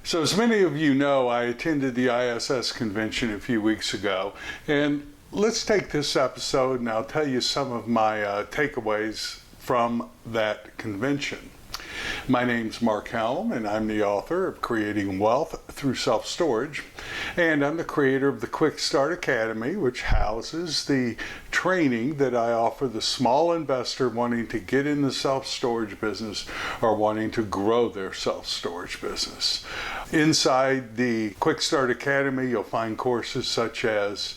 So as many of you know, I attended the ISS convention a few weeks ago, and let's take this episode and I'll tell you some of my takeaways from that convention. My name's Mark Helm, and I'm the author of Creating Wealth Through Self-Storage, and I'm the creator of the Quickstart Academy, which houses the training that I offer the small investor wanting to get in the self-storage business or wanting to grow their self-storage business. Inside the Quickstart Academy, you'll find courses such as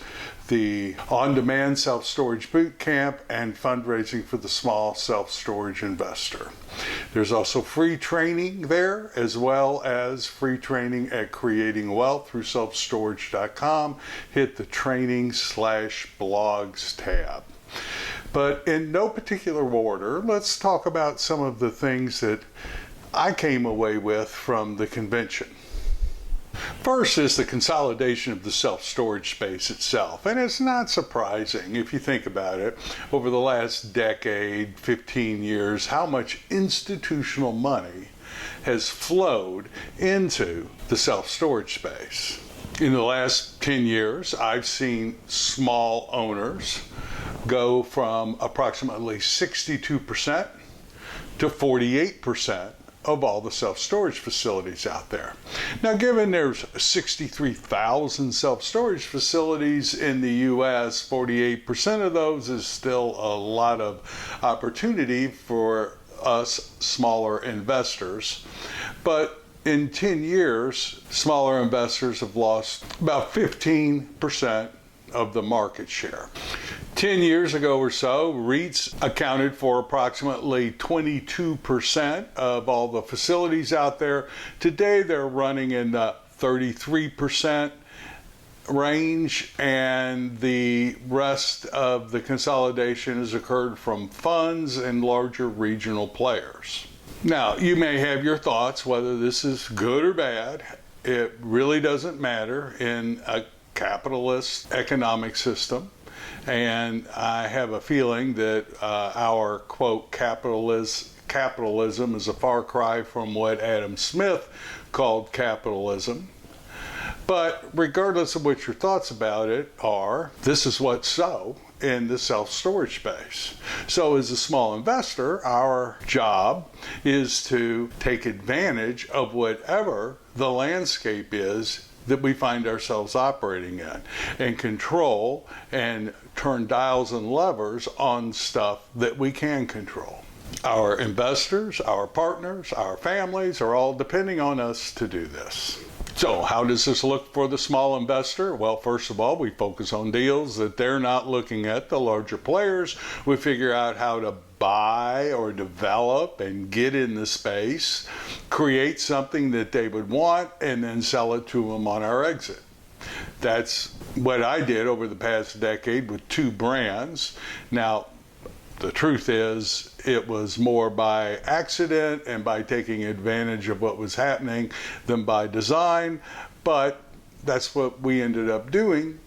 the on-demand self-storage boot camp and fundraising for the small self-storage investor. There's also free training there, as well as free training at Creating Wealth through selfstorage.com. Hit the training/blogs tab. But in no particular order, let's talk about some of the things that I came away with from the convention. First is the consolidation of the self-storage space itself, and it's not surprising if you think about it, over the last decade, 15 years, how much institutional money has flowed into the self-storage space. In the last 10 years, I've seen small owners go from approximately 62% to 48% of all the self-storage facilities out there. Now, given there's 63,000 self-storage facilities in the US, 48% of those is still a lot of opportunity for us smaller investors. But in 10 years, smaller investors have lost about 15% of the market share. 10 years ago or so, REITs accounted for approximately 22% of all the facilities out there. Today, they're running in the 33% range, and the rest of the consolidation has occurred from funds and larger regional players. Now, you may have your thoughts whether this is good or bad. It really doesn't matter in a capitalist economic system. And I have a feeling that our, quote, capitalism is a far cry from what Adam Smith called capitalism. But regardless of what your thoughts about it are, this is what's so in the self-storage space. So as a small investor, our job is to take advantage of whatever the landscape is that we find ourselves operating in, and control and turn dials and levers on stuff that we can control. Our investors, our partners, our families are all depending on us to do this. So how does this look for the small investor? Well, first of all, we focus on deals that they're not looking at, the larger players. We figure out how to buy or develop and get in the space, create something that they would want, and then sell it to them on our exit. That's what I did over the past decade with 2 brands. Now, the truth is, it was more by accident and by taking advantage of what was happening than by design, but that's what we ended up doing,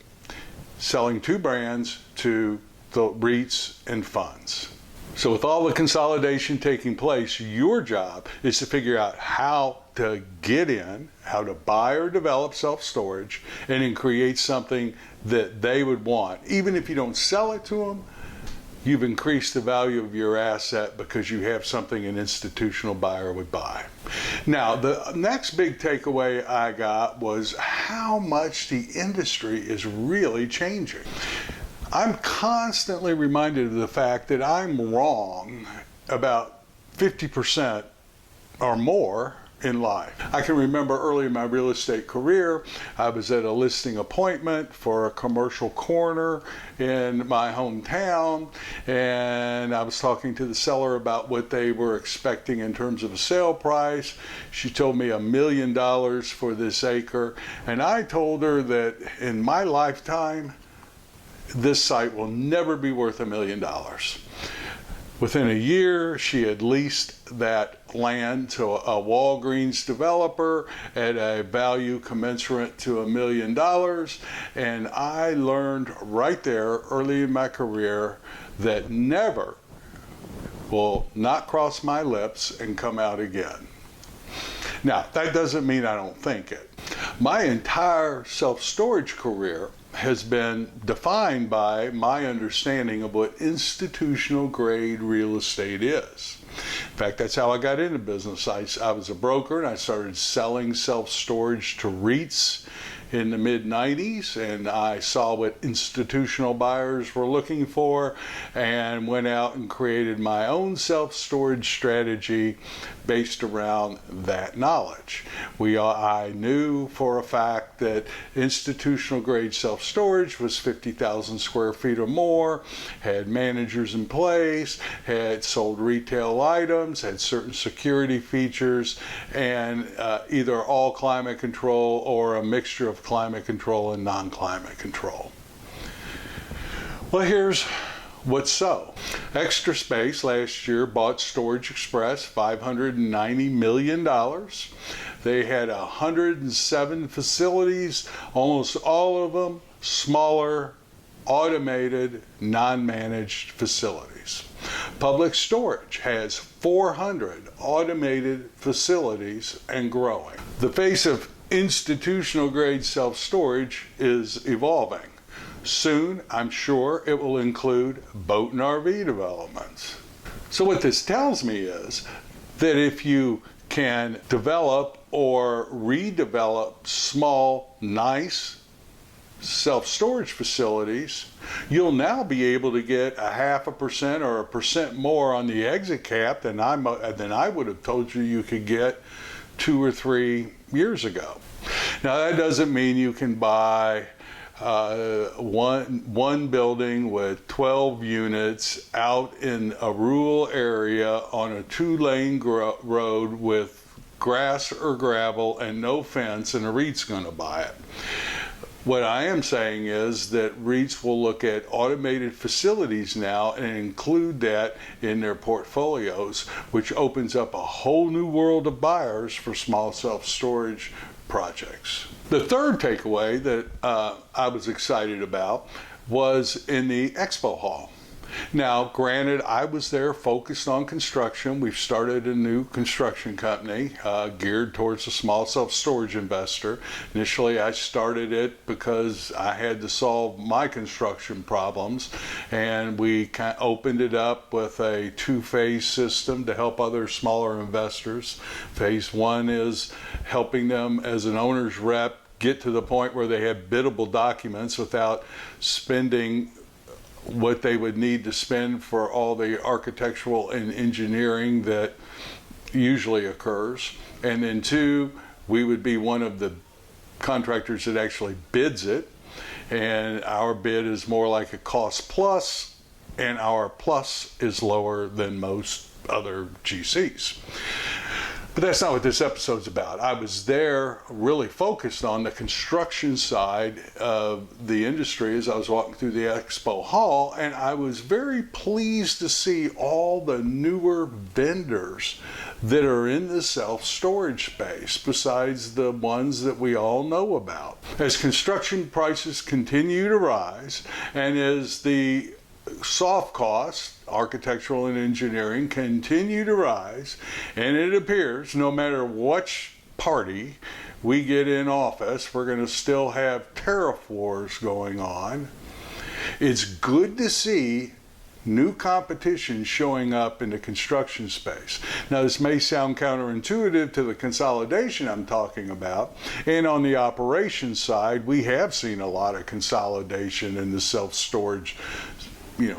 selling 2 brands to the REITs and funds. So with all the consolidation taking place, your job is to figure out how to get in, how to buy or develop self-storage, and then create something that they would want. Even if you don't sell it to them, you've increased the value of your asset because you have something an institutional buyer would buy. Now, the next big takeaway I got was how much the industry is really changing. I'm constantly reminded of the fact that I'm wrong about 50% or more in life. I can remember early in my real estate career, I was at a listing appointment for a commercial corner in my hometown, and I was talking to the seller about what they were expecting in terms of a sale price. She told me $1 million for this acre, and I told her that in my lifetime, this site will never be worth $1 million. Within a year, she had leased that land to a Walgreens developer at a value commensurate to $1 million. And I learned right there early in my career that never will not cross my lips and come out again. Now, that doesn't mean I don't think it. My entire self-storage career has been defined by my understanding of what institutional grade real estate is. In fact, that's how I got into business. I was a broker, and I started selling self-storage to REITs in the mid-90s, and I saw what institutional buyers were looking for and went out and created my own self-storage strategy based around that knowledge. I knew for a fact that institutional grade self-storage was 50,000 square feet or more, had managers in place, had sold retail items, had certain security features, and either all climate control or a mixture of climate control and non-climate control. Well, here's what's so. Extra Space last year bought Storage Express, $590 million. They had 107 facilities, almost all of them smaller, automated, non-managed facilities. Public Storage has 400 automated facilities and growing. The face of institutional grade self-storage is evolving. Soon, I'm sure it will include boat and RV developments. So what this tells me is that if you can develop or redevelop small, nice self-storage facilities, you'll now be able to get 0.5% or 1% more on the exit cap than I would have told you could get 2 or 3 years ago. Now, that doesn't mean you can buy one building with 12 units out in a rural area on a 2-lane road with grass or gravel and no fence, and a REIT's going to buy it. What I am saying is that REITs will look at automated facilities now and include that in their portfolios, which opens up a whole new world of buyers for small self-storage projects. The third takeaway that I was excited about was in the expo hall. Now, granted, I was there focused on construction. We've started a new construction company geared towards a small self-storage investor. Initially, I started it because I had to solve my construction problems, and we opened it up with a 2-phase system to help other smaller investors. Phase 1 is helping them as an owner's rep get to the point where they have biddable documents without spending what they would need to spend for all the architectural and engineering that usually occurs. And then 2, we would be one of the contractors that actually bids it. And our bid is more like a cost plus, and our plus is lower than most other GCs. But that's not what this episode's about. I was there really focused on the construction side of the industry as I was walking through the expo hall, and I was very pleased to see all the newer vendors that are in the self-storage space besides the ones that we all know about. As construction prices continue to rise, and as the soft costs, architectural and engineering, continue to rise, and it appears no matter which party we get in office, we're going to still have tariff wars going on. It's good to see new competition showing up in the construction space. Now, this may sound counterintuitive to the consolidation I'm talking about, and on the operations side, we have seen a lot of consolidation in the self-storage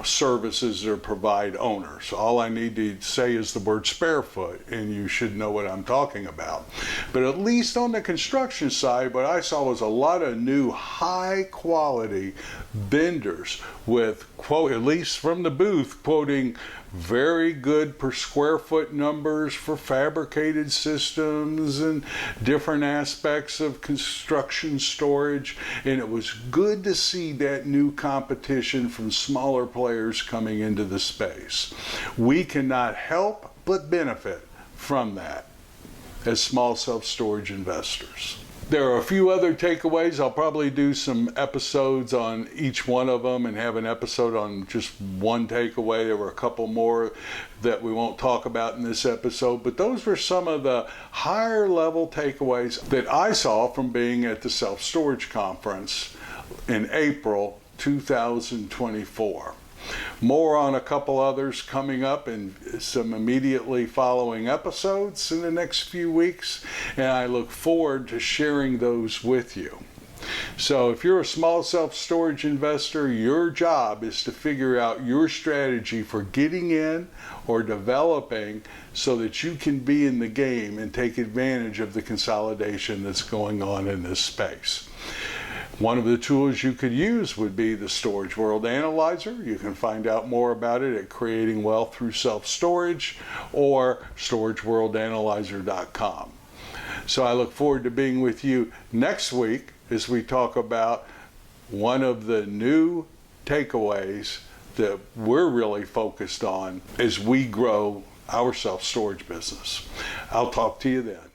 services or provide owners. All I need to say is the word sparefoot, and you should know what I'm talking about. But at least on the construction side, what I saw was a lot of new high quality vendors with, quote, at least from the booth, quoting very good per square foot numbers for fabricated systems and different aspects of construction storage. And it was good to see that new competition from smaller players coming into the space. We cannot help but benefit from that as small self-storage investors. There are a few other takeaways. I'll probably do some episodes on each one of them and have an episode on just one takeaway. There were a couple more that we won't talk about in this episode, but those were some of the higher level takeaways that I saw from being at the Self-Storage Conference in April 2024. More on a couple others coming up in some immediately following episodes in the next few weeks, and I look forward to sharing those with you. So if you're a small self-storage investor, your job is to figure out your strategy for getting in or developing so that you can be in the game and take advantage of the consolidation that's going on in this space. One of the tools you could use would be the Storage World Analyzer. You can find out more about it at Creating Wealth Through Self-Storage or storageworldanalyzer.com. So I look forward to being with you next week as we talk about one of the new takeaways that we're really focused on as we grow our self-storage business. I'll talk to you then.